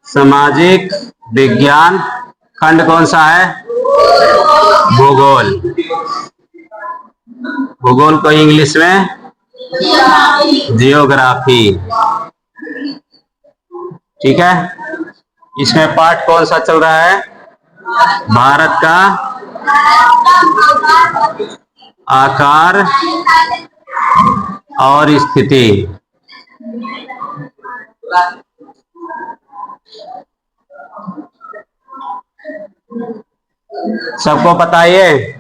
सामाजिक विज्ञान। खंड कौन सा है? भूगोल। भूगोल को इंग्लिश में जियोग्राफी। ठीक है। इसमें पार्ट कौन सा चल रहा है? भारत का आकार और स्थिति। सबको पता है ये?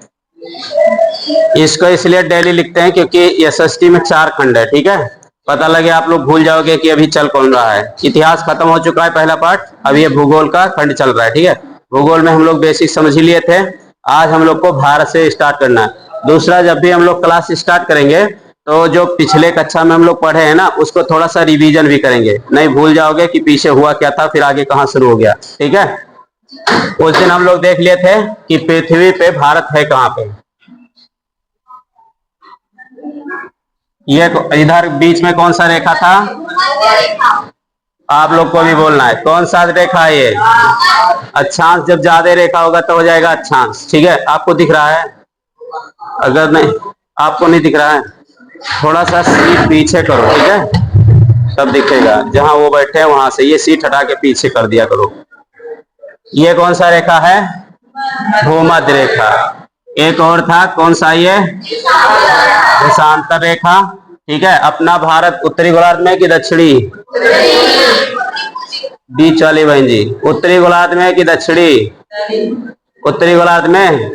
इसको इसलिए डेली लिखते हैं क्योंकि एसएसटी में 4 खंड है। ठीक है, पता लगे आप लोग भूल जाओगे कि अभी चल कौन रहा है। इतिहास खत्म हो चुका है पहला पार्ट, अब ये भूगोल का खंड चल रहा है। ठीक है, भूगोल में हम लोग बेसिक समझ ही लिए थे। आज हम लोग को भारत से स्टार्ट करना है। दूसरा, जब भी हम लोग क्लास स्टार्ट करेंगे तो जो पिछले कक्षा में हम लोग पढ़े हैं ना, उसको थोड़ा सा रिवीजन भी करेंगे, नहीं भूल जाओगे कि पीछे हुआ क्या था, फिर आगे कहाँ शुरू हो गया। ठीक है, उस दिन हम लोग देख लिए थे कि पृथ्वी पे भारत है कहाँ पे। ये इधर बीच में कौन सा रेखा था? आप लोग को भी बोलना है कौन सा रेखा है ये? अक्षांश। जब ज्यादा रेखा होगा तो हो जाएगा अक्षांश। ठीक है, आपको दिख रहा है? अगर नहीं, आपको नहीं दिख रहा है, थोड़ा सा सीट पीछे करो। ठीक है, तब दिखेगा। जहां वो बैठे हैं वहां से ये सीट हटा के पीछे कर दिया करो। ये कौन सा रेखा है? भूमध्य रेखा। एक और था, कौन सा ये? देशांतर रेखा। ठीक है, अपना भारत उत्तरी गोलार्ध में कि दक्षिणी? बीच वाली बहन जी, उत्तरी गोलार्ध में कि दक्षिणी? उत्तरी गोलार्ध में।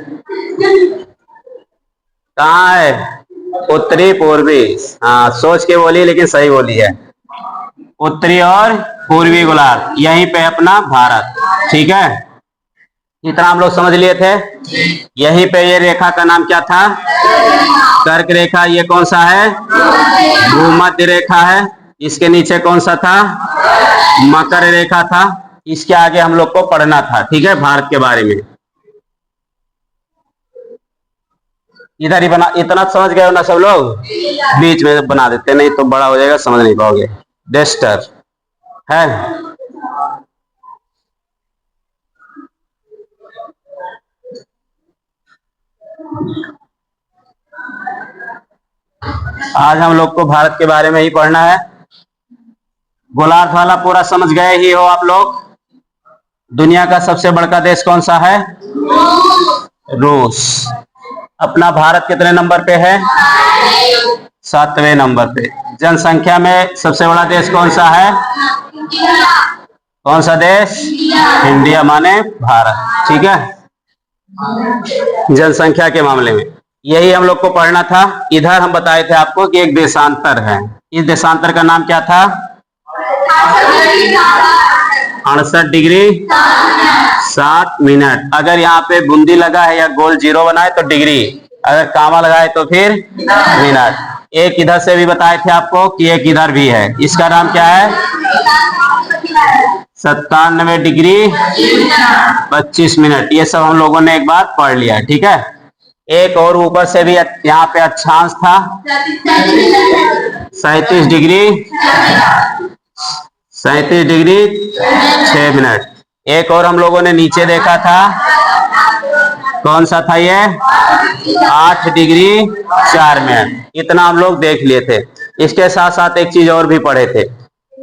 कहाँ है? उत्तरी पूर्वी। हाँ, सोच के बोली लेकिन सही बोली है। उत्तरी और पूर्वी गोलार्ध, यहीं पे अपना भारत। ठीक है, इतना हम लोग समझ लिए थे। यहीं पे ये रेखा का नाम क्या था? कर्क रेखा। ये कौन सा है? भूमध्य रेखा है। इसके नीचे कौन सा था? मकर रेखा था। इसके आगे हम लोग को पढ़ना था। ठीक है, भारत के बारे में। इधर ही बना, इतना समझ गए हो ना सब लोग? बीच में बना देते, नहीं तो बड़ा हो जाएगा, समझ नहीं पाओगे। डेस्टर है। आज हम लोग को भारत के बारे में ही पढ़ना है। गोलार्ध वाला पूरा समझ गए ही हो आप लोग। दुनिया का सबसे बड़ा देश कौन सा है? रूस। अपना भारत कितने नंबर पे है? 7वें नंबर पे। जनसंख्या में सबसे बड़ा देश कौन सा है? कौन सा देश? इंडिया माने भारत। ठीक है, जनसंख्या के मामले में यही हम लोग को पढ़ना था। इधर हम बताए थे आपको कि एक देशांतर है। इस देशांतर का नाम क्या था? 68 डिग्री 7 मिनट। अगर यहाँ पे बूंदी लगा है या गोल जीरो बना है तो डिग्री, अगर कामा लगा है तो फिर मिनट। एक इधर से भी बताए थे आपको कि एक इधर भी है, इसका नाम क्या है? 97 डिग्री 25 मिनट। ये सब हम लोगों ने एक बार पढ़ लिया है। ठीक है, एक और ऊपर से भी यहाँ पे अक्षांश था 37 डिग्री 6 मिनट। एक और हम लोगों ने नीचे देखा था, कौन सा था ये? 8 डिग्री 4 मिनट। इतना हम लोग देख लिए थे। इसके साथ साथ एक चीज और भी पढ़े थे,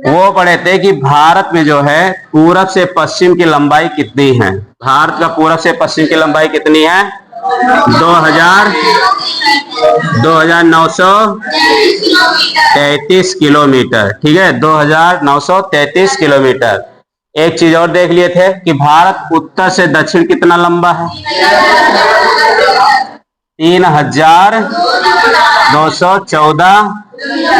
वो पढ़े थे कि भारत में जो है पूरब से पश्चिम की लंबाई कितनी है। भारत का पूरब से पश्चिम की लंबाई कितनी है? 2933 किलोमीटर। ठीक है, 2933 किलोमीटर। एक चीज और देख लिए थे कि भारत उत्तर से दक्षिण कितना लंबा है? 3214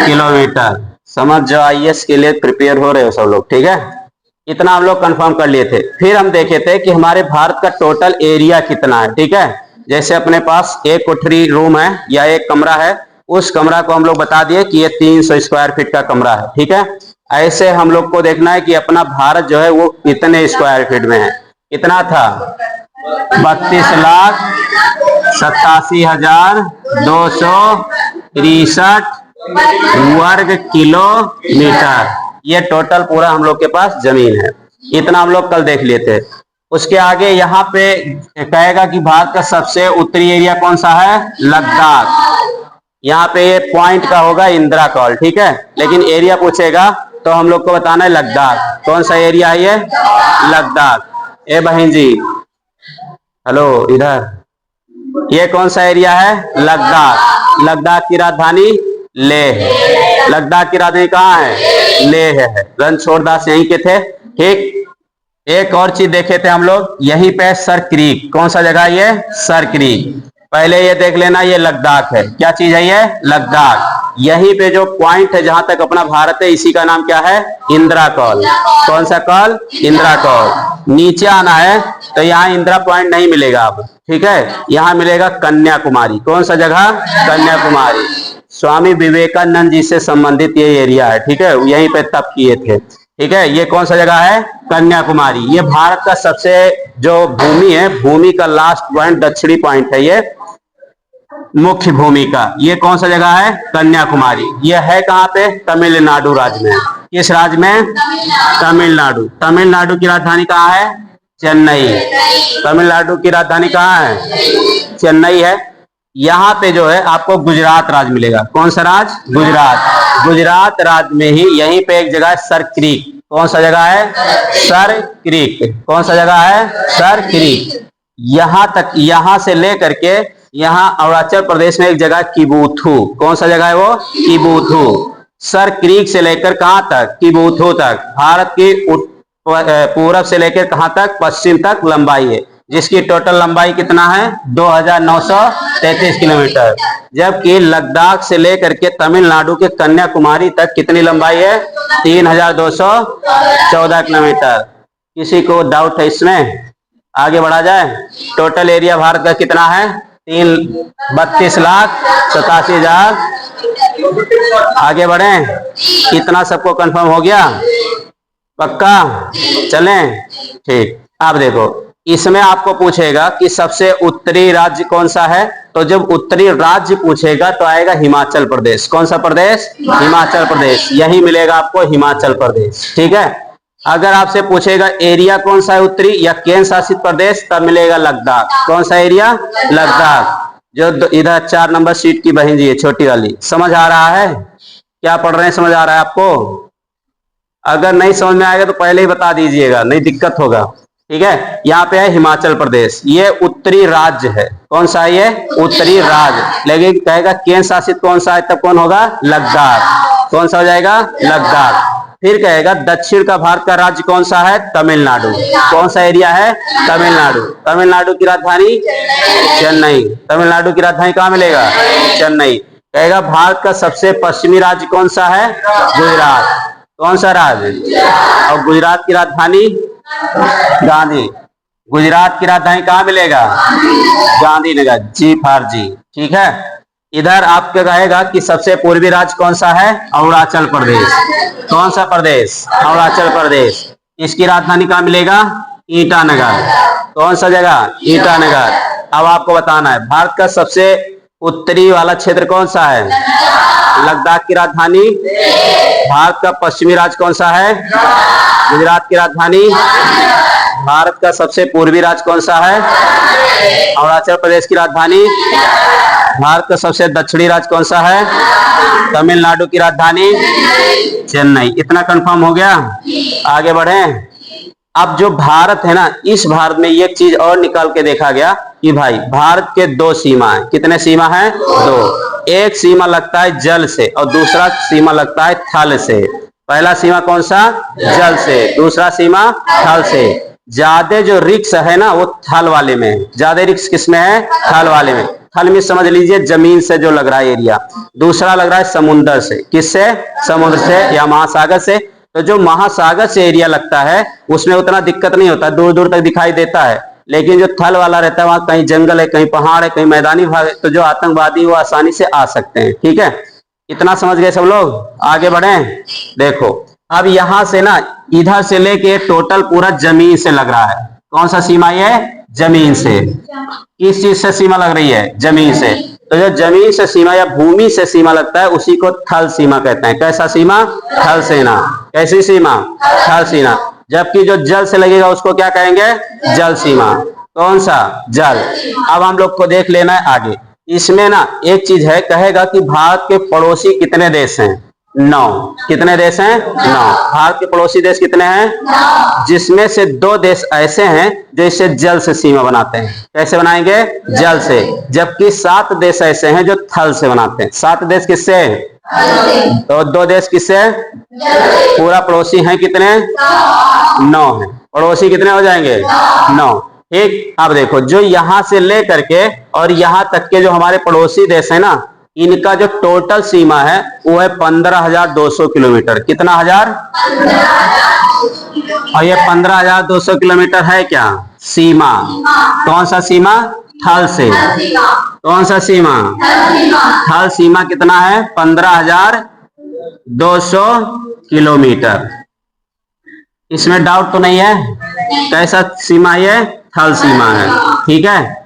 किलोमीटर। समझ जो आईएएस के लिए प्रिपेयर हो रहे हो सब लोग। ठीक है, इतना हम लोग कंफर्म कर लिए थे। फिर हम देखे थे कि हमारे भारत का टोटल एरिया कितना है। ठीक है, जैसे अपने पास एक कोठरी रूम है या एक कमरा है, उस कमरा को हम लोग बता दिए कि ये 300 स्क्वायर फीट का कमरा है। ठीक है, ऐसे हम लोग को देखना है कि अपना भारत जो है वो कितने स्क्वायर फीट में है। कितना था? 32,87,263 वर्ग किलोमीटर। ये टोटल पूरा हम लोग के पास जमीन है। इतना हम लोग कल देख लिए थे। उसके आगे यहाँ पे कहेगा कि भारत का सबसे उत्तरी एरिया कौन सा है, लद्दाख। यहाँ पे ये पॉइंट का होगा इंदिरा कॉल, ठीक है, लेकिन एरिया पूछेगा तो हम लोग को बताना है लद्दाख। कौन सा एरिया है ये, लद्दाख। ए बहन जी, हेलो इधर, ये कौन सा एरिया है, लद्दाख। लद्दाख की राजधानी लेह है। लद्दाख की राजधानी कहाँ है, लेह है। रणछोड़दास यहीं के थे, ठीक। एक और चीज देखे थे हम लोग, यहीं पे सर क्रीक। कौन सा जगह ये, सर क्रीक। पहले ये देख लेना, ये लद्दाख है। क्या चीज है ये, लद्दाख। यहीं पे जो पॉइंट है जहां तक अपना भारत है, इसी का नाम क्या है, इंदिरा कॉल। कौन सा कॉल, इंदिरा कॉल। नीचे आना है तो यहाँ इंदिरा पॉइंट नहीं मिलेगा अब, ठीक है, यहाँ मिलेगा कन्याकुमारी। कौन सा जगह, कन्याकुमारी। स्वामी विवेकानंद जी से संबंधित ये एरिया है, ठीक है, यहीं पे तप किए थे, ठीक है। ये कौन सा जगह है, कन्याकुमारी। ये भारत का सबसे जो भूमि है, भूमि का लास्ट पॉइंट, दक्षिणी पॉइंट है ये, मुख्य भूमि का। ये कौन सा जगह है, कन्याकुमारी। ये है कहाँ पे, तमिलनाडु राज्य में। किस राज्य में, तमिलनाडु। तमिलनाडु की राजधानी कहाँ है, चेन्नई। तमिलनाडु की राजधानी कहाँ है, चेन्नई है। यहाँ पे जो है आपको गुजरात राज्य मिलेगा। कौन सा राज्य, गुजरात। गुजरात राज्य में ही यहीं पे एक जगह है सर क्रीक। कौन सा जगह है, सर क्रीक। कौन सा जगह है, सर क्रीक। यहां तक, यहां से लेकर के यहाँ अरुणाचल प्रदेश में एक जगह किबुथु। कौन सा जगह है वो, किबुथु। सर क्रीक से लेकर कहां तक, किबुथु तक। भारत की पूरब से लेकर कहां तक, पश्चिम तक लंबाई है, जिसकी टोटल लंबाई कितना है, 2933 किलोमीटर। जबकि लद्दाख से लेकर के तमिलनाडु के कन्याकुमारी तक कितनी लंबाई है, 3214 किलोमीटर। किसी को डाउट है इसमें, आगे बढ़ा जाए। टोटल एरिया भारत का कितना है, 32,87,000। आगे बढ़े, कितना सबको कंफर्म हो गया, पक्का, चलें, ठीक। अब देखो, इसमें आपको पूछेगा कि सबसे उत्तरी राज्य कौन सा है, तो जब उत्तरी राज्य पूछेगा तो आएगा हिमाचल प्रदेश। कौन सा प्रदेश, हिमाचल प्रदेश। यही मिलेगा आपको, हिमाचल प्रदेश, ठीक है। अगर आपसे पूछेगा एरिया कौन सा है उत्तरी या केंद्र शासित प्रदेश, तब मिलेगा लद्दाख। कौन सा एरिया, लद्दाख। जो इधर 4 नंबर सीट की बहन जी है, छोटी वाली, समझ आ रहा है, क्या पढ़ रहे हैं, समझ आ रहा है आपको। अगर नहीं समझ में आएगा तो पहले ही बता दीजिएगा, नहीं दिक्कत होगा, ठीक है। यहाँ पे है हिमाचल प्रदेश, ये उत्तरी राज्य है। कौन सा है ये, उत्तरी राज्य। लेकिन कहेगा केंद्र शासित कौन सा है, तब कौन होगा, लद्दाख। कौन सा हो जाएगा, लद्दाख। फिर कहेगा दक्षिण का भारत का राज्य कौन सा है, तमिलनाडु। कौन सा एरिया है, तमिलनाडु। तमिलनाडु की राजधानी चेन्नई। तमिलनाडु की राजधानी कहाँ मिलेगा, चेन्नई। कहेगा भारत का सबसे पश्चिमी राज्य कौन सा है, गुजरात। कौन सा राज्य, और गुजरात की राजधानी गांधी। गुजरात की राजधानी कहाँ मिलेगा, गांधीनगर, जी फॉर जी, ठीक है। इधर आपके कहेगा कि सबसे पूर्वी राज्य कौन सा है, अरुणाचल प्रदेश। कौन सा प्रदेश, अरुणाचल प्रदेश। इसकी राजधानी कहाँ मिलेगा, ईटानगर। कौन सा जगह, ईटानगर। अब आपको बताना है भारत का सबसे उत्तरी वाला क्षेत्र कौन सा है, लद्दाख की राजधानी। भारत का पश्चिमी राज्य कौन सा है, गुजरात की राजधानी। भारत का सबसे पूर्वी राज्य कौन सा है, अरुणाचल प्रदेश की राजधानी। भारत का सबसे दक्षिणी राज्य कौन सा है, तमिलनाडु की राजधानी चेन्नई। इतना कंफर्म हो गया, आगे बढ़े। अब जो भारत है ना, इस भारत में एक चीज और निकाल के देखा गया कि भाई भारत के 2 सीमा है। कितने सीमा है, 2। एक सीमा लगता है जल से और दूसरा सीमा लगता है थल से। पहला सीमा कौन सा, जल से, दूसरा सीमा थल से। ज्यादा जो रिक्स है ना वो थल वाले में, ज्यादा रिक्स किसमें है, थल वाले में। थल में समझ लीजिए जमीन से जो लग रहा है एरिया, दूसरा लग रहा है समुद्र से। किससे, समुद्र से या महासागर से। तो जो महासागर से एरिया लगता है उसमें उतना दिक्कत नहीं होता, दूर दूर तक दिखाई देता है। लेकिन जो थल वाला रहता है वहां कहीं जंगल है, कहीं पहाड़ है, कहीं मैदानी भाग है, तो जो आतंकवादी वो आसानी से आ सकते हैं, ठीक है। इतना समझ गए सब लोग, आगे बढ़े। देखो अब यहां से ना इधर से लेके टोटल पूरा जमीन से लग रहा है। कौन सा सीमा ये, जमीन से। किस चीज से सीमा लग रही है, जमीन से। तो जो जमीन से सीमा या भूमि से सीमा लगता है उसी को थल सीमा कहते हैं। कैसा सीमा? थल सीमा। कैसी सीमा? थल सीमा। जबकि जो जल से लगेगा उसको क्या कहेंगे? जल सीमा। कौन सा? जल। अब हम लोग को देख लेना है आगे। इसमें ना एक चीज है, कहेगा कि भारत के पड़ोसी कितने देश हैं? 9। कितने देश हैं? 9। भारत के पड़ोसी देश कितने हैं? जिसमें से 2 देश ऐसे हैं जो इसे जल से सीमा बनाते हैं। कैसे बनाएंगे? जल से। जबकि 7 देश ऐसे हैं जो थल से बनाते हैं। 7 देश किससे? तो 2 देश किससे? पूरा पड़ोसी हैं कितने? 9 है। पड़ोसी कितने हो जाएंगे? 9। ठीक। अब देखो, जो यहां से लेकर के और यहां तक के जो हमारे पड़ोसी देश है ना, इनका जो टोटल सीमा है वो है 15,200 किलोमीटर। कितना हजार? और ये 15,200 किलोमीटर है क्या? सीमा। कौन सा सीमा? थल से। कौन सा सीमा? थल सीमा कितना है? 15,200 किलोमीटर। इसमें डाउट तो नहीं है? कैसा सीमा? ये थल सीमा है। ठीक है।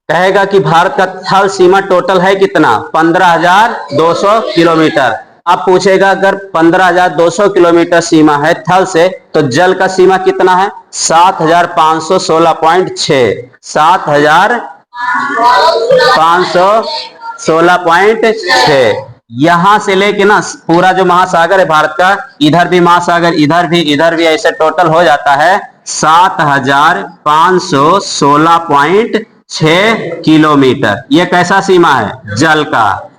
कहेगा कि भारत का थल सीमा टोटल है कितना? 15,200 किलोमीटर। अब पूछेगा अगर 15,200 किलोमीटर सीमा है थल से, तो जल का सीमा कितना है? 7,516.6। 7,516.6। यहां से लेके ना पूरा जो महासागर है भारत का, इधर भी महासागर, इधर भी, ऐसे टोटल हो जाता है 7,516.6 किलोमीटर। ये कैसा सीमा है? जल का।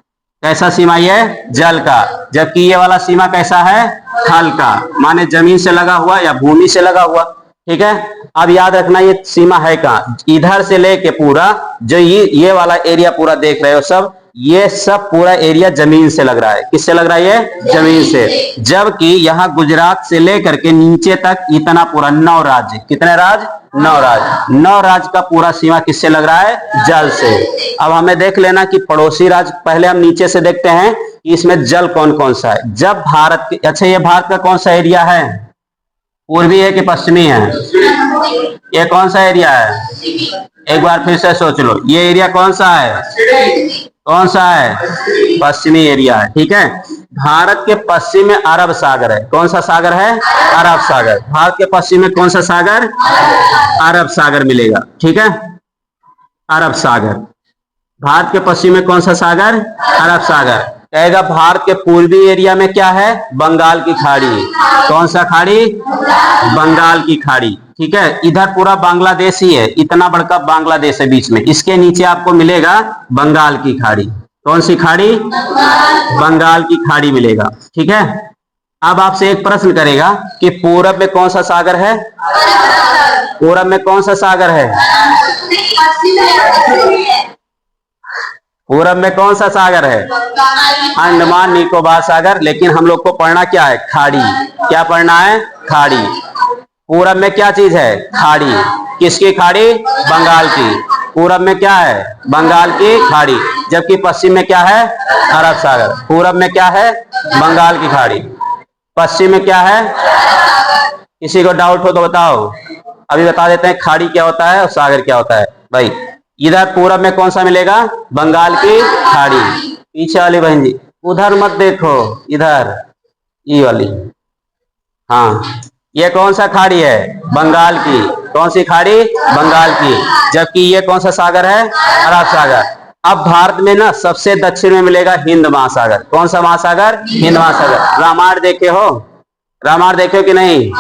कैसा सीमा? ये जल का। जबकि ये वाला सीमा कैसा है? थल का, माने जमीन से लगा हुआ या भूमि से लगा हुआ। ठीक है। अब याद रखना ये सीमा है कहाँ? इधर से लेके पूरा जो ये वाला एरिया पूरा देख रहे हो सब, ये सब पूरा एरिया जमीन से लग रहा है। किससे लग रहा है? ये जमीन से। जबकि यहाँ गुजरात से लेकर के नीचे तक इतना पूरा 9 राज्य। कितने राज्य? 9 राज्य। 9 राज्य का पूरा सीमा किससे लग रहा है? जल से। अब हमें देख लेना कि पड़ोसी राज्य, पहले हम नीचे से देखते हैं कि इसमें जल कौन कौन सा है। जब भारत के, अच्छा ये भारत का कौन सा एरिया है? पूर्वी है कि पश्चिमी है? ये कौन सा एरिया है? एक बार फिर से सोच लो, ये एरिया कौन सा है? कौन सा है? पश्चिमी एरिया है। ठीक है। भारत के पश्चिम में अरब सागर है। कौन सा सागर है? अरब सागर। भारत के पश्चिम में कौन सा सागर? अरब सागर मिलेगा। ठीक है। अरब सागर। भारत के पश्चिम में कौन सा सागर? अरब सागर। कहेगा भारत के पूर्वी एरिया में क्या है? बंगाल की खाड़ी। कौन सा खाड़ी? बंगाल की खाड़ी। ठीक है। इधर पूरा बांग्लादेश ही है, इतना बड़का बांग्लादेश है बीच में। इसके नीचे आपको मिलेगा बंगाल की खाड़ी। कौन सी खाड़ी? बंगाल की खाड़ी मिलेगा। ठीक है। अब आपसे एक प्रश्न करेगा कि पूरब में कौन सा सागर है? पूरब में कौन सा सागर है? पूरब में कौन सा सागर है? अंडमान निकोबार सागर। लेकिन हम लोग को पढ़ना क्या है? खाड़ी। क्या पढ़ना है? खाड़ी। पूरब में क्या चीज है? खाड़ी। किसकी खाड़ी? बंगाल की। पूरब में क्या है? बंगाल की खाड़ी। जबकि पश्चिम में क्या है? अरब सागर। पूरब में क्या है? बंगाल की खाड़ी। पश्चिम में क्या है? किसी को डाउट हो तो बताओ। अभी बता देते हैं खाड़ी क्या होता है और सागर क्या होता है। भाई इधर पूरब में कौन सा मिलेगा? बंगाल की खाड़ी। पीछे वाली बहन जी, उधर मत देखो, इधर ये वाली। हाँ, ये कौन सा खाड़ी है? बंगाल की। कौन सी खाड़ी? बंगाल की। जबकि ये कौन सा सागर है? अरब सागर। अब भारत में ना सबसे दक्षिण में मिलेगा हिंद महासागर। कौन सा महासागर? हिंद महासागर। रामायण देखे हो? रामायण देखे हो कि नहीं?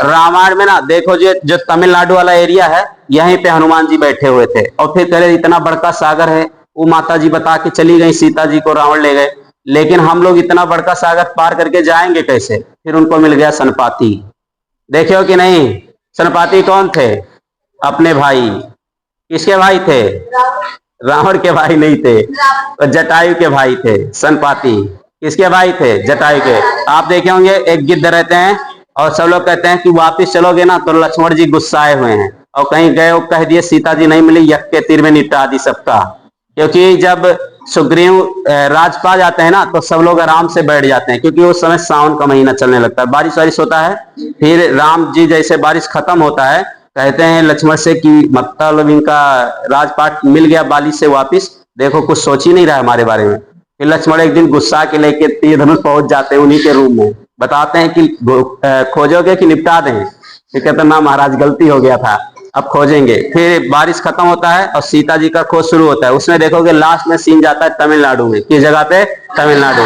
रामायण में ना देखो, जो तमिलनाडु वाला एरिया है, यहीं पे हनुमान जी बैठे हुए थे और फिर कह रहे इतना बड़का सागर है। वो माता जी बता के चली गई, सीता जी को रावण ले गए। लेकिन हम लोग इतना बड़का सागर पार करके जाएंगे कैसे? फिर उनको मिल गया सनपाती। देखे हो कि नहीं? सनपाती कौन थे? अपने भाई। किसके भाई थे? रावण के भाई नहीं थे, तो जटायु के भाई थे सनपाती। किसके भाई थे? जटायु के। आप देखे होंगे एक गिद्ध रहते हैं और सब लोग कहते हैं कि वापिस चलोगे ना, तो लक्ष्मण जी गुस्साए हुए हैं और कहीं गए और कह दिए सीता जी नहीं मिली, यज्ञ के तीर में निपटा दी सबका। क्योंकि जब सुग्रीव राज पा जाते हैं ना, तो सब लोग आराम से बैठ जाते हैं, क्योंकि उस समय सावन का महीना चलने लगता है, बारिश वारिश होता है। फिर राम जी जैसे बारिश खत्म होता है, कहते हैं लक्ष्मण से कि मतलब इनका राजपाट मिल गया बाली से वापिस, देखो कुछ सोच ही नहीं रहा है हमारे बारे में। फिर लक्ष्मण एक दिन गुस्सा के लेके तीर धनुष पहुंच जाते हैं उन्हीं के रूम में, बताते हैं कि खोजोगे कि निपटा दें। फिर कहते ना महाराज गलती हो गया था, अब खोजेंगे। फिर बारिश खत्म होता है और सीता जी का खोज शुरू होता है। उसमें देखोगे लास्ट में सीन जाता है तमिलनाडु में। किस जगह पे? तमिलनाडु।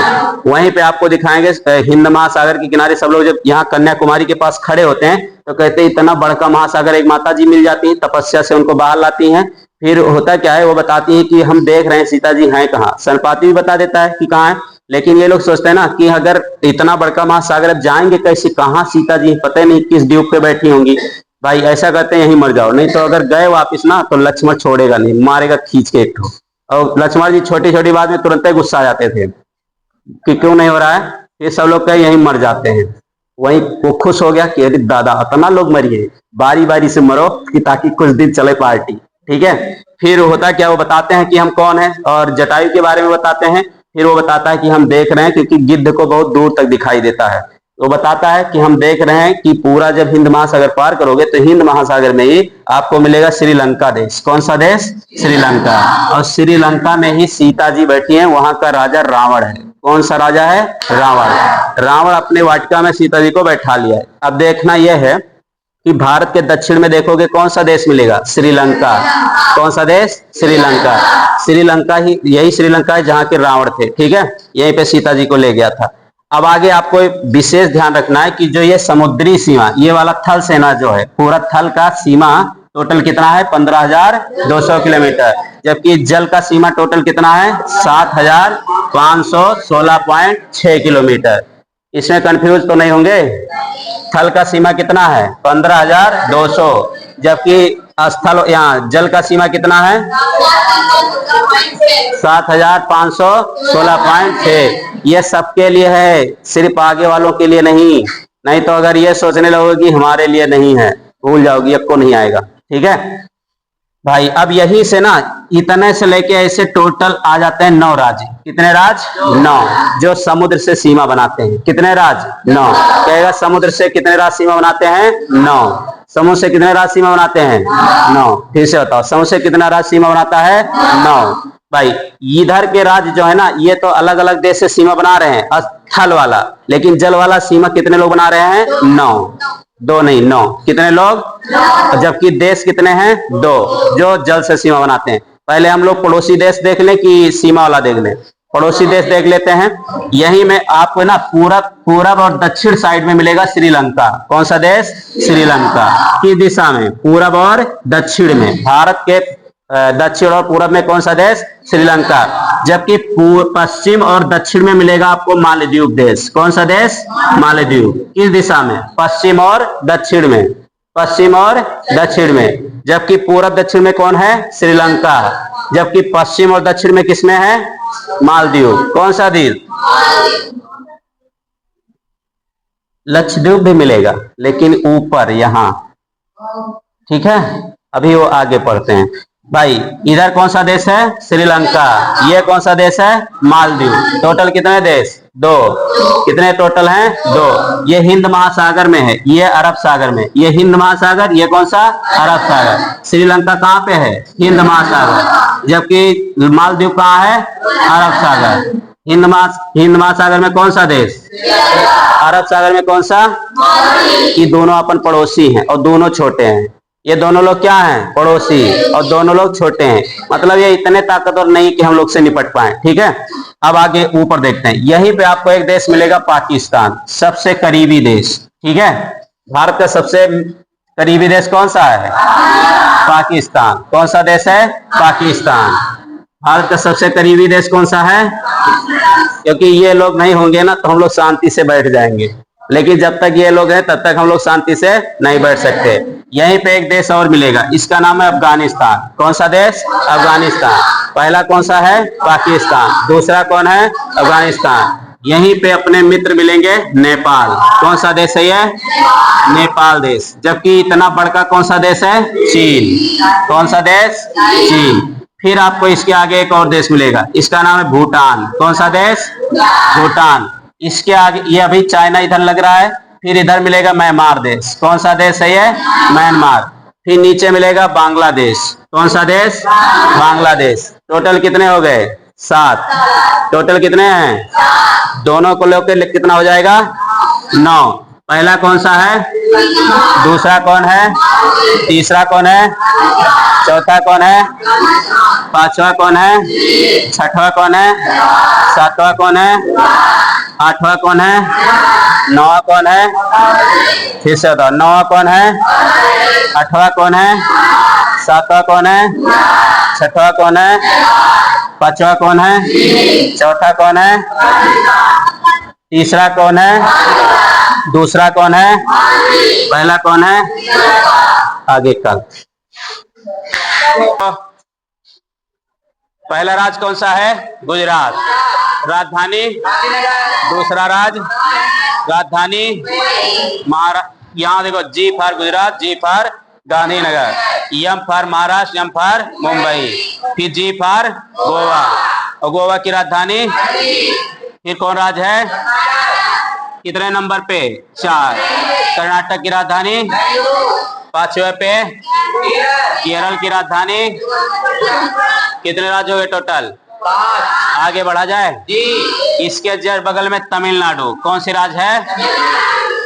वहीं पे आपको दिखाएंगे हिंद महासागर के किनारे सब लोग जब यहाँ कन्याकुमारी के पास खड़े होते हैं तो कहते हैं इतना बड़का महासागर, एक माता जी मिल जाती है, तपस्या से उनको बाहर लाती हैं। फिर होता क्या है, वो बताती है कि हम देख रहे हैं सीता जी हैं कहाँ। सनपाती भी बता देता है कि कहाँ है, लेकिन ये लोग सोचते हैं ना कि अगर इतना बड़का महासागर अब जाएंगे कैसे, कहाँ सीता जी, पता नहीं किस द्वीप पे बैठी होंगी। भाई ऐसा करते हैं यहीं मर जाओ, नहीं तो अगर गए वापिस ना तो लक्ष्मण छोड़ेगा नहीं, मारेगा खींच के एक ठो। और लक्ष्मण जी छोटी छोटी बात में तुरंत ही गुस्सा आ जाते थे कि क्यों नहीं हो रहा है। ये सब लोग कहीं यहीं मर जाते हैं। वहीं वो खुश हो गया कि अरे दादा इतना लोग मरिए, बारी बारी से मरो कि ताकि कुछ दिन चले पार्टी। ठीक है। फिर होता क्या, वो बताते हैं कि हम कौन है और जटायु के बारे में बताते हैं। फिर वो बताता है कि हम देख रहे हैं, क्योंकि गिद्ध को बहुत दूर तक दिखाई देता है। वो बताता है कि हम देख रहे हैं कि पूरा जब हिंद महासागर पार करोगे तो हिंद महासागर में ही आपको मिलेगा श्रीलंका देश। कौन सा देश? श्रीलंका। और श्रीलंका में ही सीता जी बैठी हैं, वहां का राजा रावण है। कौन सा राजा है? रावण। रावण अपने वाटिका में सीता जी को बैठा लिया है। अब देखना यह है कि भारत के दक्षिण में देखोगे कौन सा देश मिलेगा? श्रीलंका। कौन सा देश? श्रीलंका। श्रीलंका ही, यही श्रीलंका है जहां के रावण थे। ठीक है, यहीं पे सीता जी को ले गया था। अब आगे आपको विशेष ध्यान रखना है कि जो ये समुद्री सीमा, ये वाला थल सेना जो है, पूरा थल का सीमा टोटल कितना है? 15,200 किलोमीटर। जबकि जल का सीमा टोटल कितना है? 7,516.6 किलोमीटर। इसमें कंफ्यूज तो नहीं होंगे? थल का सीमा कितना है? 15,200। जबकि स्थल यहाँ जल का सीमा कितना है? 7,516.6। ये सबके लिए है, सिर्फ आगे वालों के लिए नहीं। नहीं तो अगर ये सोचने लगोगे कि हमारे लिए नहीं है, भूल जाओगी, आपको नहीं आएगा। ठीक है भाई। अब यही से ना इतने से लेके ऐसे टोटल आ जाते हैं 9 राज्य। कितने राज्य? 9, जो समुद्र से सीमा बनाते हैं। कितने राज्य? 9। कहेगा समुद्र से कितने राज्य सीमा बनाते हैं? 9। समुद्र से कितने राज्य सीमा बनाते हैं? 9। फिर से बताओ, समुद्र से कितना राज्य सीमा बनाता है? 9। भाई इधर के राज्य जो है ना, ये तो अलग अलग देश से सीमा बना रहे हैं स्थल वाला, लेकिन जल वाला सीमा कितने लोग बना रहे हैं? 9। 2 नहीं 9। कितने लोग? जबकि देश कितने हैं? 2, जो जल से सीमा बनाते हैं। पहले हम लोग पड़ोसी देश देख लें कि सीमा वाला देख लें? पड़ोसी देश देख लेते हैं। यही में आपको ना पूरब और दक्षिण साइड में मिलेगा श्रीलंका। कौन सा देश? श्रीलंका। किस दिशा में? पूरब और दक्षिण में। भारत के दक्षिण और पूरब में कौन सा देश? श्रीलंका। जबकि पश्चिम और दक्षिण में मिलेगा आपको मालदीव देश। कौन सा देश? मालदीव। किस दिशा में? पश्चिम और दक्षिण में। पश्चिम और दक्षिण में। जबकि पूरब दक्षिण में कौन है? श्रीलंका। जबकि पश्चिम और दक्षिण में किसमें है? मालदीव। कौन सा द्वीप? लक्षद्वीप भी मिलेगा, लेकिन ऊपर यहां। ठीक है, अभी वो आगे पढ़ते हैं। भाई इधर कौन सा देश है? श्रीलंका। ये कौन सा देश है? मालदीव। टोटल कितने देश? 2। कितने टोटल हैं? 2। ये हिंद महासागर में है, ये अरब सागर में। ये हिंद महासागर, ये कौन सा? अरब सागर। श्रीलंका कहाँ पे है? हिंद महासागर। जबकि मालदीव कहाँ है? अरब सागर। हिंद महासागर में कौन सा देश? अरब सागर में कौन सा? ये दोनों अपन पड़ोसी हैं और दोनों छोटे हैं। ये दोनों लोग क्या हैं? पड़ोसी, और दोनों लोग छोटे हैं। मतलब ये इतने ताकतवर नहीं कि हम लोग से निपट पाए। ठीक है, अब आगे ऊपर देखते हैं। यहीं पे आपको एक देश मिलेगा, पाकिस्तान, सबसे करीबी देश। ठीक है, भारत का सबसे करीबी देश कौन सा है? पाकिस्तान। कौन सा देश है? पाकिस्तान। भारत का सबसे करीबी देश कौन सा है? क्योंकि ये लोग नहीं होंगे ना तो हम लोग शांति से बैठ जाएंगे, लेकिन जब तक ये लोग हैं तब तक हम लोग शांति से नहीं बैठ सकते। यहीं पे एक देश और मिलेगा, इसका नाम है अफगानिस्तान। कौन सा देश? अफगानिस्तान। पहला कौन सा है? पाकिस्तान। दूसरा कौन है? अफगानिस्तान। यहीं पे अपने मित्र मिलेंगे, नेपाल। कौन सा देश है ये? नेपाल देश। जबकि इतना बड़का कौन सा देश है? चीन। कौन सा देश? चीन। फिर आपको इसके आगे एक और देश मिलेगा, इसका नाम है भूटान। कौन सा देश? भूटान। इसके आगे ये अभी चाइना इधर लग रहा है। फिर इधर मिलेगा म्यांमार देश। कौन सा देश है ये? म्यांमार। फिर नीचे मिलेगा बांग्लादेश। कौन सा देश? बांग्लादेश। टोटल कितने हो गए? 7। टोटल कितने हैं? दोनों को लेकर कितना हो जाएगा? 9। पहला कौन सा है? दूसरा कौन है? तीसरा कौन है? चौथा कौन है? पांचवा कौन है? छठवा कौन है? सातवां कौन है? आठवां कौन है? नौवां कौन है? फिर से बताओ, नौवां कौन है? आठवां कौन है? सातवां कौन है? छठवां कौन है? पांचवा कौन है? चौथा कौन है? तीसरा कौन है? दूसरा कौन है? पहला कौन है? आगे का पहला राज कौन सा है? गुजरात। राजधानी? दूसरा राज राजधानी यहाँ देखो, G for Gujarat, G for Gandhinagar, M for Maharashtra, M for Mumbai, फिर जी फॉर गोवा, और गोवा की राजधानी। फिर कौन राज है? कितने नंबर पे? 4। कर्नाटक की राजधानी? 5वें पे। केरल की राजधानी? कितने राज्य हो गए टोटल? 5। आगे बढ़ा जाए जी। इसके जस्ट बगल में तमिलनाडु, कौन सी राज्य है?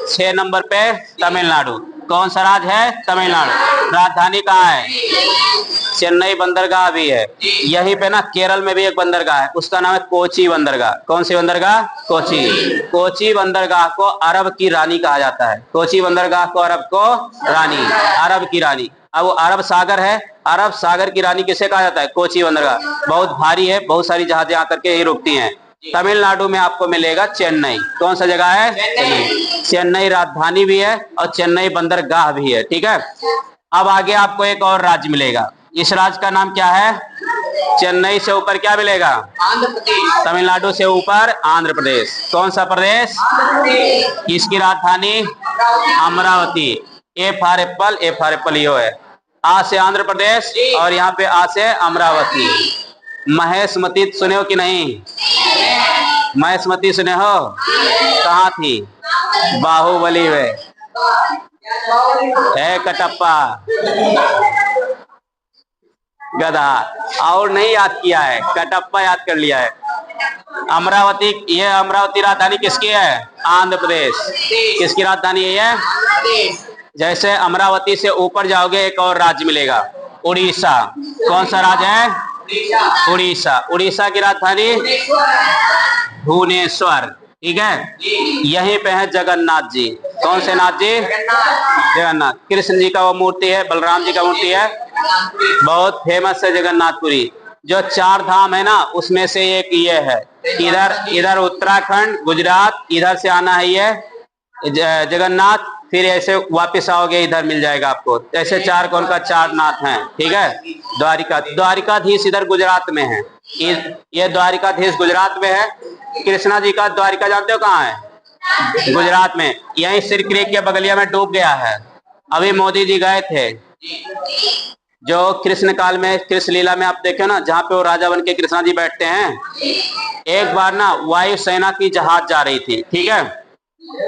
6 नंबर पे तमिलनाडु। कौन सा राज्य है? तमिलनाडु। राजधानी कहाँ है? चेन्नई बंदरगाह भी है। यहीं पे ना केरल में भी एक बंदरगाह है, उसका नाम है कोची बंदरगाह। कौन सी बंदरगाह? कोची। कोची बंदरगाह को अरब की रानी कहा जाता है। कोची बंदरगाह को अरब को रानी, अरब की रानी। अब वो अरब सागर है, अरब सागर की रानी किसे कहा जाता है? कोची बंदरगाह। बहुत भारी है, बहुत सारी जहाजें आकर के यही रुकती हैं। तमिलनाडु में आपको मिलेगा चेन्नई। कौन सा जगह है? चेन्नई। चेन्नई राजधानी भी है और चेन्नई बंदरगाह भी है। ठीक है, अब आगे आपको एक और राज्य मिलेगा। इस राज्य का नाम क्या है? चेन्नई से ऊपर क्या मिलेगा? आंध्र प्रदेश। तमिलनाडु से ऊपर आंध्र प्रदेश। कौन सा प्रदेश? इसकी राजधानी Amaravati. A for apple, A for apple यो है। आ से आंध्र प्रदेश और यहाँ पे आ से अमरावती। महेशमती सुने हो कि नहीं? महेशमती सुने हो? कहाँ थी? बाहुबली में है। कटप्पा गधा। और नहीं याद किया है, कटप्पा याद कर लिया है। अमरावती, ये अमरावती राजधानी किसकी है? आंध्र प्रदेश। किसकी राजधानी है? जैसे अमरावती से ऊपर जाओगे एक और राज्य मिलेगा, उड़ीसा। कौन सा राज्य है? उड़ीसा। उड़ीसा की राजधानी भुवनेश्वर। ठीक है, यहीं पे है जगन्नाथ जी। कौन से नाथ जी? जगन्नाथ। कृष्ण जी का वो मूर्ति है, बलराम जी का मूर्ति है, बहुत फेमस है जगन्नाथपुरी। जो 4 धाम है ना, उसमें से एक ये है। इधर उत्तराखंड, गुजरात, इधर से आना है ये जगन्नाथ, फिर ऐसे वापस आओगे इधर मिल जाएगा आपको। ऐसे 4 कौन का 4 नाथ हैं। ठीक है, द्वारिकाधीश इधर गुजरात में है। ये द्वारिकाधीश गुजरात में है। कृष्णा जी का द्वारिका जानते हो कहाँ है? गुजरात में। यही सिर क्रीक के बगलिया में डूब गया है। अभी मोदी जी गए थे, जो कृष्ण काल में, कृष्ण लीला में आप देखे ना, जहाँ पे वो राजा बन के कृष्णा जी बैठते हैं। एक बार ना वायुसेना की जहाज जा रही थी। ठीक है,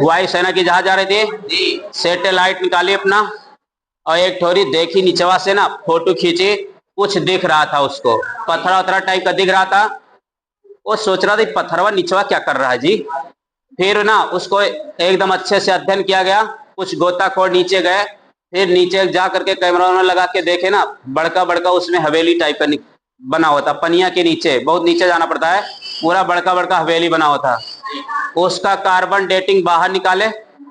वायुसेना की जहाज जा रही थी। सैटेलाइट निकाली अपना और एक ठोरी देखी नीचवा से ना, फोटो खींची। कुछ दिख रहा था उसको, पत्थरा वत्थरा टाइप का दिख रहा था। वो सोच रहा था पत्थरवा नीचवा क्या कर रहा है जी। फिर ना उसको एकदम अच्छे से अध्ययन किया गया। कुछ गोताखोर नीचे गए, फिर नीचे जा करके कैमरा में लगा के देखे ना, बड़का बड़का उसमें हवेली टाइप का बना हुआ था। पनिया के नीचे, बहुत नीचे जाना पड़ता है, पूरा बड़का बड़का हवेली बना हुआ था। उसका कार्बन डेटिंग बाहर निकाले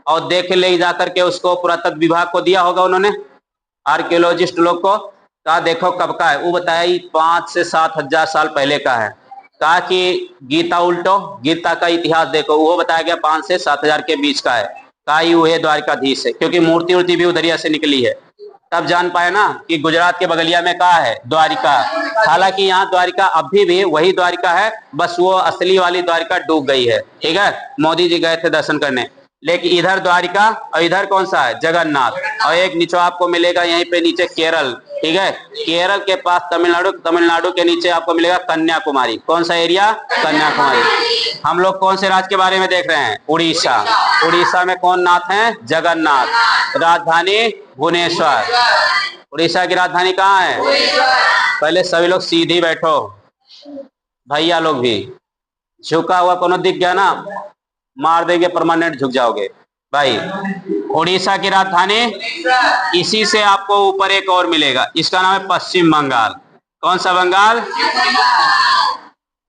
और देखे, ले जा करके उसको पुरातत्व विभाग को दिया होगा उन्होंने, आर्कियोलॉजिस्ट लोग को। कहा देखो कब का है। वो बताया 5 से 7 हजार साल पहले का है। कहा कि गीता उल्टो, गीता का इतिहास देखो, वो बताया गया 5 से 7 हजार के बीच का है। कहा ये द्वारिकाधीश है, क्योंकि मूर्ति उर्ति भी उधरिया से निकली है। तब जान पाए ना कि गुजरात के बगलिया में कहा है? द्वारिका। हालांकि यहाँ द्वारिका अभी भी वही द्वारिका है, बस वो असली वाली द्वारिका डूब गई है। ठीक है, मोदी जी गए थे दर्शन करने, लेकिन इधर द्वारिका और इधर कौन सा है? जगन्नाथ। और एक नीचे आपको मिलेगा यहीं पे नीचे केरल। ठीक है, केरल के पास तमिलनाडु, तमिलनाडु के नीचे आपको मिलेगा कन्याकुमारी। कौन सा एरिया? कन्याकुमारी। हम लोग कौन से राज्य के बारे में देख रहे हैं? उड़ीसा। उड़ीसा में कौन नाथ है? जगन्नाथ। राजधानी भुवनेश्वर। उड़ीसा की राजधानी कहाँ है? पहले सभी लोग सीधी बैठो, भैया लोग भी। झुका हुआ कोनो दिख गया ना, मार देंगे, परमानेंट झुक जाओगे भाई। उड़ीसा की राजधानी, इसी से आपको ऊपर एक और मिलेगा, इसका नाम है पश्चिम बंगाल। कौन सा बंगाल?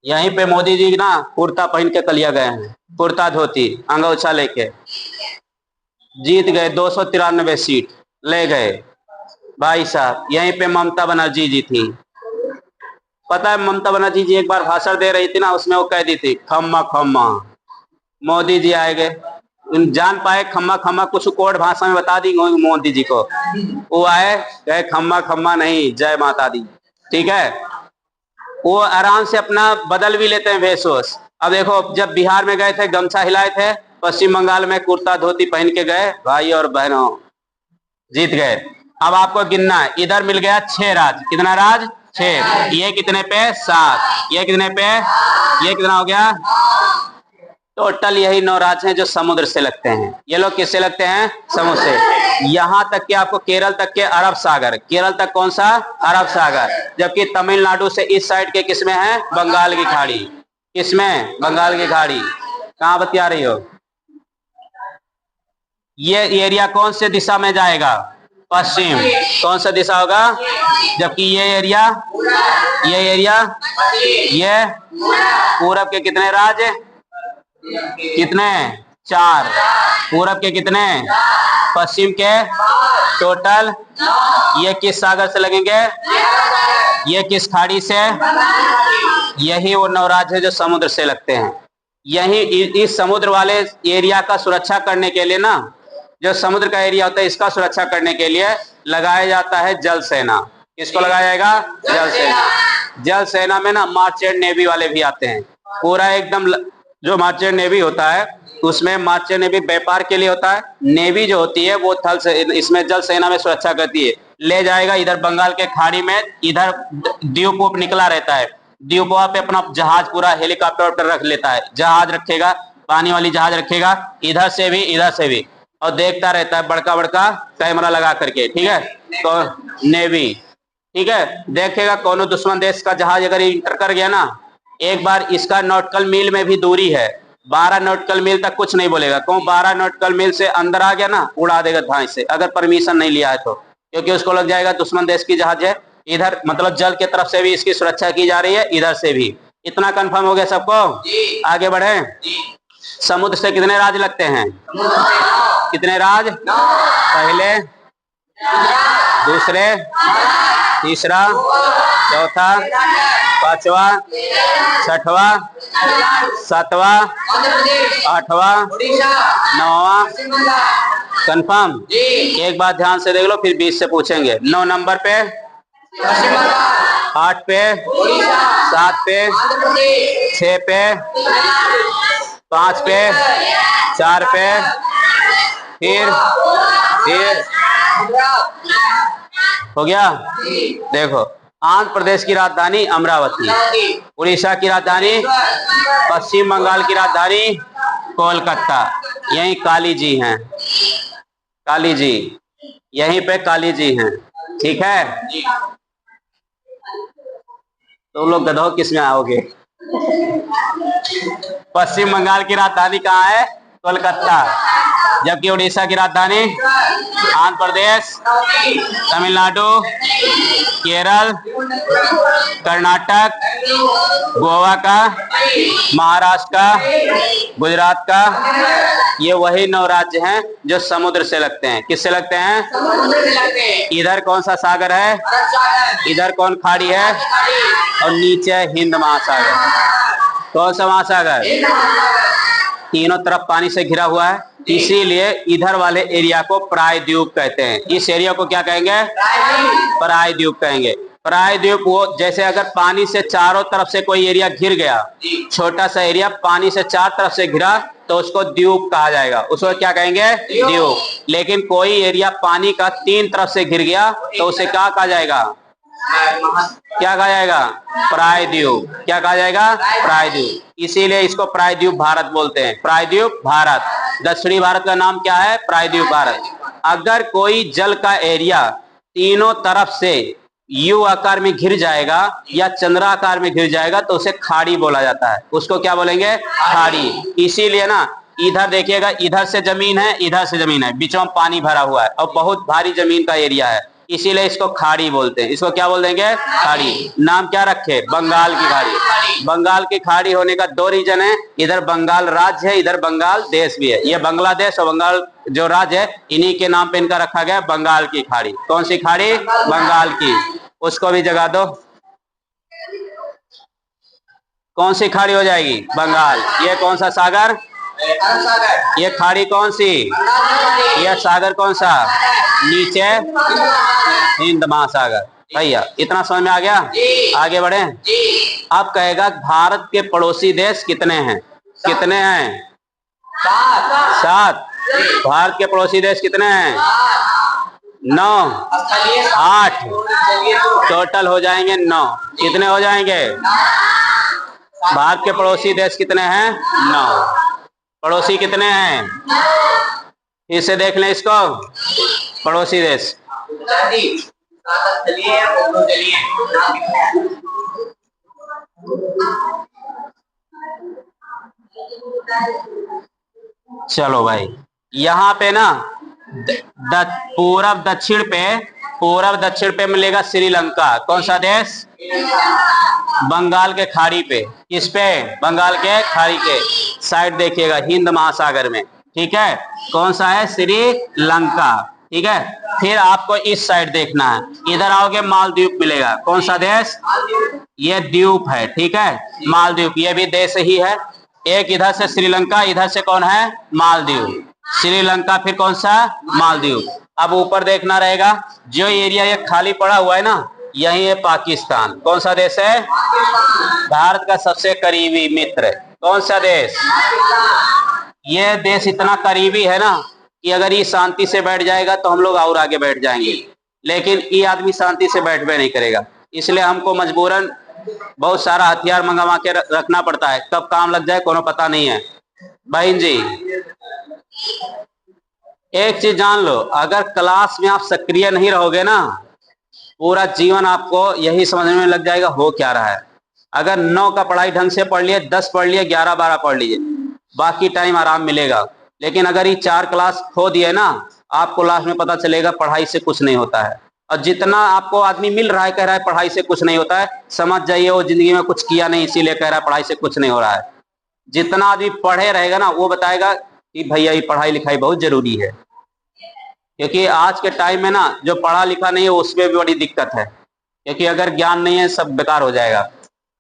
यहीं पे मोदी जी ना कुर्ता पहन के कलिया गए हैं, कुर्ता धोती अंगोछा लेके, जीत गए 293 सीट ले गए भाई साहब। यहीं पे ममता बनर्जी जी थी। पता है ममता बनर्जी जी एक बार भाषण दे रही थी ना, उसमें वो कह दी थी खम्मा खम्मा। मोदी जी आए गए, जान पाए खम्मा खम्मा, कुछ कोड भाषा में बता दी मोदी जी को। वो आए कहे खम्मा खम्मा नहीं, जय माता दी। ठीक है, वो आराम से अपना बदल भी लेते हैं वेशभूष। अब देखो, जब बिहार में गए थे गमछा हिलाए थे, पश्चिम बंगाल में कुर्ता धोती पहन के गए, भाई और बहनों जीत गए। अब आपको गिनना है, इधर मिल गया 6 राज। कितना राज? 6। ये कितने पे? 7। ये कितने पे? ये कितना हो गया? टोटल यही 9 राज्य हैं जो समुद्र से लगते हैं। ये लोग किससे लगते हैं? समुद्र से। यहां तक कि आपको केरल तक के अरब सागर, केरल तक कौन सा? अरब सागर। जबकि तमिलनाडु से इस साइड के किसमें है? बंगाल की खाड़ी। किसमें? बंगाल की खाड़ी। कहां बतिया रही हो? ये एरिया कौन से दिशा में जाएगा? पश्चिम। कौन सा दिशा होगा? जबकि ये एरिया ये पूरब के कितने राज्य? कितने? 4। पूरब के कितने? पश्चिम के टोटल। ये किस सागर से लगेंगे? ये किस खाड़ी से? यही वो 9 राज्य है जो समुद्र से लगते हैं। यही इस समुद्र वाले एरिया का सुरक्षा करने के लिए ना, जो समुद्र का एरिया होता है इसका सुरक्षा करने के लिए लगाया जाता है जल सेना। किसको लगाया जाएगा? जल सेना। जल सेना में ना मार्चेंट नेवी वाले भी आते हैं। पूरा एकदम जो मार्चेंट नेवी होता है उसमें मार्चेंट नेवी व्यापार के लिए होता है, नेवी जो होती है वो थल से, इसमें जल सेना में सुरक्षा करती है। ले जाएगा इधर बंगाल के खाड़ी में, इधर द्वीप निकला रहता है, द्वीपों पे अपना जहाज पूरा हेलीकॉप्टर रख लेता है, जहाज रखेगा, पानी वाली जहाज रखेगा, इधर से भी, और देखता रहता है बड़का बड़का कैमरा लगा करके। ठीक है, तो नेवी, ठीक है, देखेगा कोनो दुश्मन देश का जहाज अगर इंटर कर गया ना, एक बार इसका नॉटिकल मील में भी दूरी है, 12 नॉटिकल मील तक कुछ नहीं बोलेगा। कौन 12 नॉटिकल मील से अंदर आ गया ना, उड़ा देगा धांस से, अगर परमिशन नहीं लिया है तो, क्योंकि उसको लग जाएगा दुश्मन देश की जहाज है। इधर मतलब जल की तरफ से भी इसकी सुरक्षा की जा रही है, इधर से भी। इतना कंफर्म हो गया सबको? आगे बढ़े। समुद्र से कितने राज्य लगते हैं? कितने राज्य? पहले, दूसरे, तीसरा, चौथा, पांचवा, छठवा, सातवां, आठवां, नौवां। कंफर्म? एक बात ध्यान से देख लो, फिर 20 से पूछेंगे। 9 नंबर पे, 8 पे, 7 पे, 6 पे, 5 पे, 4 पे, फिर हो गया। देखो, आंध्र प्रदेश की राजधानी अमरावती, उड़ीसा की राजधानी, पश्चिम बंगाल की राजधानी कोलकाता। यहीं काली जी हैं, काली जी, यहीं पे काली जी हैं। ठीक है, तुम लोग गधों किस में आओगे? पश्चिम बंगाल की राजधानी कहाँ है? कोलकाता। जबकि उड़ीसा की राजधानी आंध्र प्रदेश, तमिलनाडु, केरल, कर्नाटक, गोवा का, महाराष्ट्र का, गुजरात का, ये वही 9 राज्य हैं जो समुद्र से लगते हैं। किससे लगते हैं? समुद्र से लगते हैं। इधर कौन सा सागर है? इधर कौन खाड़ी है? और नीचे हिंद महासागर। कौन सा महासागर? तीनों तरफ पानी से घिरा हुआ है, इसीलिए इधर वाले एरिया को प्रायद्वीप कहते हैं। इस एरिया को क्या कहेंगे? प्रायद्वीप कहेंगे। प्रायद्वीप वो, जैसे अगर पानी से चारों तरफ से कोई एरिया घिर गया, छोटा सा एरिया पानी से 4 तरफ से घिरा, तो उसको द्वीप कहा जाएगा। उसको क्या कहेंगे? द्वीप। लेकिन कोई एरिया पानी का 3 तरफ से घिर गया तो उसे क्या कहा जाएगा? क्या कहा जाएगा? प्रायद्वीप। क्या कहा जाएगा? प्रायद्वीप। इसीलिए इसको प्रायद्वीप भारत बोलते हैं। प्रायद्वीप भारत। दक्षिणी भारत का नाम क्या है? प्रायद्वीप भारत। अगर कोई जल का एरिया तीनों तरफ से यू आकार में घिर जाएगा या चंद्राकार में घिर जाएगा तो उसे खाड़ी बोला जाता है। उसको क्या बोलेंगे? खाड़ी। इसीलिए ना इधर देखिएगा, इधर से जमीन है, इधर से जमीन है, बीचों में पानी भरा हुआ है और बहुत भारी जमीन का एरिया है, इसीलिए इसको खाड़ी बोलते हैं। इसको क्या बोल देंगे? खाड़ी। नाम क्या रखे? बंगाल की खाड़ी। बंगाल की खाड़ी होने का दो रीजन है, इधर बंगाल राज्य है, इधर बंगाल देश भी है। ये बांग्लादेश और बंगाल जो राज्य है, इन्हीं के नाम पे इनका रखा गया बंगाल की खाड़ी। कौन सी खाड़ी? बंगाल की। उसको भी जगा दो। कौन सी खाड़ी हो जाएगी? बंगाल। ये कौन सा सागर? ये खाड़ी कौन सी? ये सागर कौन सा? नीचे हिंद महासागर। भैया इतना समझ में आ गया? आगे बढ़े। अब कहेगा भारत के पड़ोसी देश कितने हैं? कितने हैं? 7। भारत के पड़ोसी देश कितने हैं? 9, 8, टोटल हो जाएंगे 9। कितने हो जाएंगे? भारत के पड़ोसी देश कितने हैं? 9। पड़ोसी कितने हैं? फिर से देख लें इसको। पड़ोसी देश चलो भाई, यहाँ पे ना पूरब दक्षिण पे मिलेगा श्रीलंका। कौन सा देश? बंगाल के खाड़ी पे। किस पे? बंगाल के खाड़ी के साइड देखिएगा, हिंद महासागर में। ठीक है, कौन सा है? श्रीलंका। ठीक है, फिर आपको इस साइड देखना है, इधर आओगे मालदीव मिलेगा। कौन सा देश? ये द्वीप है। ठीक है, मालदीव, ये भी देश ही है। एक इधर से श्रीलंका, इधर से कौन है? मालदीव। श्रीलंका, फिर कौन सा? मालदीव। अब ऊपर देखना रहेगा, जो एरिया ये खाली पड़ा हुआ है ना, यही है पाकिस्तान। कौन सा देश है? भारत का सबसे करीबी मित्र। कौन सा देश? ये देश इतना करीबी है ना कि अगर ये शांति से बैठ जाएगा तो हम लोग और आगे बैठ जाएंगे, लेकिन ये आदमी शांति से बैठबे नहीं करेगा। इसलिए हमको मजबूरन बहुत सारा हथियार मंगवा के रखना पड़ता है, कब काम लग जाए कोनो पता नहीं है। बहन जी एक चीज जान लो, अगर क्लास में आप सक्रिय नहीं रहोगे ना, पूरा जीवन आपको यही समझने में लग जाएगा हो क्या रहा है। अगर 9 का पढ़ाई ढंग से पढ़ लिए, 10 पढ़ लिए, 11, 12 पढ़ लीजिए, बाकी टाइम आराम मिलेगा। लेकिन अगर ये 4 क्लास खो दिए ना, आपको लास्ट में पता चलेगा पढ़ाई से कुछ नहीं होता है। और जितना आपको आदमी मिल रहा है कह रहा है पढ़ाई से कुछ नहीं होता है, समझ जाइए वो जिंदगी में कुछ किया नहीं, इसीलिए कह रहा है पढ़ाई से कुछ नहीं हो रहा है। जितना आदमी पढ़े रहेगा ना, वो बताएगा कि भैया ये पढ़ाई लिखाई बहुत जरूरी है। क्योंकि आज के टाइम में ना जो पढ़ा लिखा नहीं है उसमें भी बड़ी दिक्कत है, क्योंकि अगर ज्ञान नहीं है सब बेकार हो जाएगा।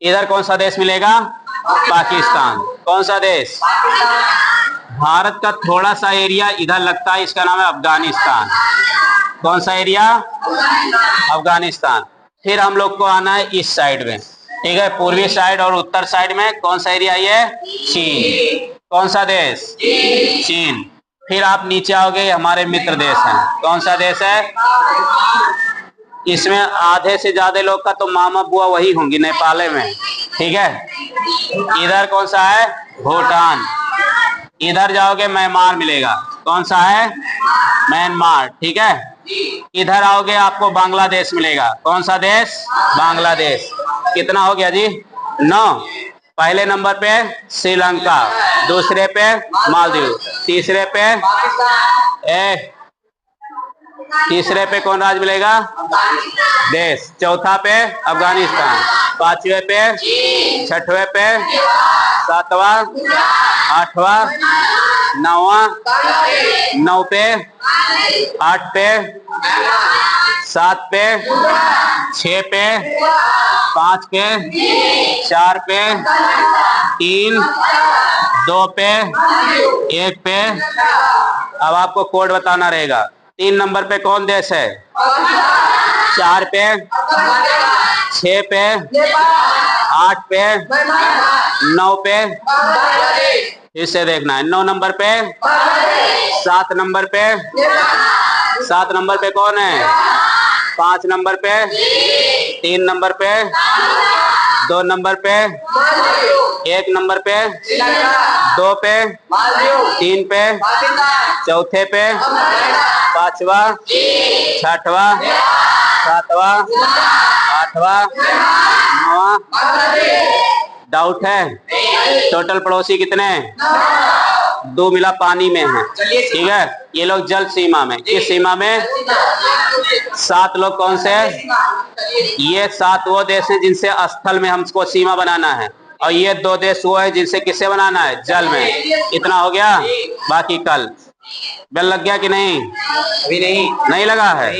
इधर कौन सा देश मिलेगा? पाकिस्तान। कौन सा देश? भारत का थोड़ा सा एरिया इधर लगता है, इसका नाम है अफगानिस्तान। कौन सा एरिया? अफगानिस्तान। फिर हम लोग को आना है इस साइड में, ठीक है, पूर्वी साइड और उत्तर साइड में कौन सा एरिया है? चीन। कौन सा देश? चीन। फिर आप नीचे आओगे, हमारे मित्र देश हैं। कौन सा देश है? इसमें आधे से ज्यादा लोग का तो मामा बुआ वही होंगी नेपाल में। ठीक है, इधर कौन सा है? भूटान। इधर जाओगे म्यांमार मिलेगा। कौन सा है? म्यांमार। ठीक है, इधर आओगे आपको बांग्लादेश मिलेगा। कौन सा देश? बांग्लादेश। कितना हो गया जी? 9। पहले नंबर पे श्रीलंका, दूसरे पे मालदीव, तीसरे पे कौन राज्य मिलेगा? देश। चौथा पे अफगानिस्तान, 5वें पे, 6वें पे, 7वां, 8वां, 9वां, 9 पे, 8 पे, 7 पे, 6 पे, 5 पे, 4 पे, 3, 2 पे, 1 पे। अब आपको कोड बताना रहेगा। 3 नंबर पे कौन देश है? 4 पे, 6 पे, 8 पे, 9 पे। इसे देखना है। 9 नंबर पे, 7 नंबर पे, 7 नंबर पे कौन है? 5 नंबर पे, 3 नंबर पे, 2 नंबर पे, 1 नंबर पे, 2 पे, 3 पे, चौथे पे, 5वां, 6वां, सातवां, आठवां, नौवां। डाउट है? टोटल पड़ोसी कितने? 2 मिला पानी में है, ठीक है। ये लोग जल सीमा में, किस सीमा में? 7 लोग कौन से हैं? ये 7 वो देश हैं जिनसे स्थल में हमको सीमा बनाना है, और ये 2 देश वो है जिनसे किससे बनाना है? जल में। कितना हो गया? बाकी कल बेल लग गया कि नहीं? अभी नहीं लगा है।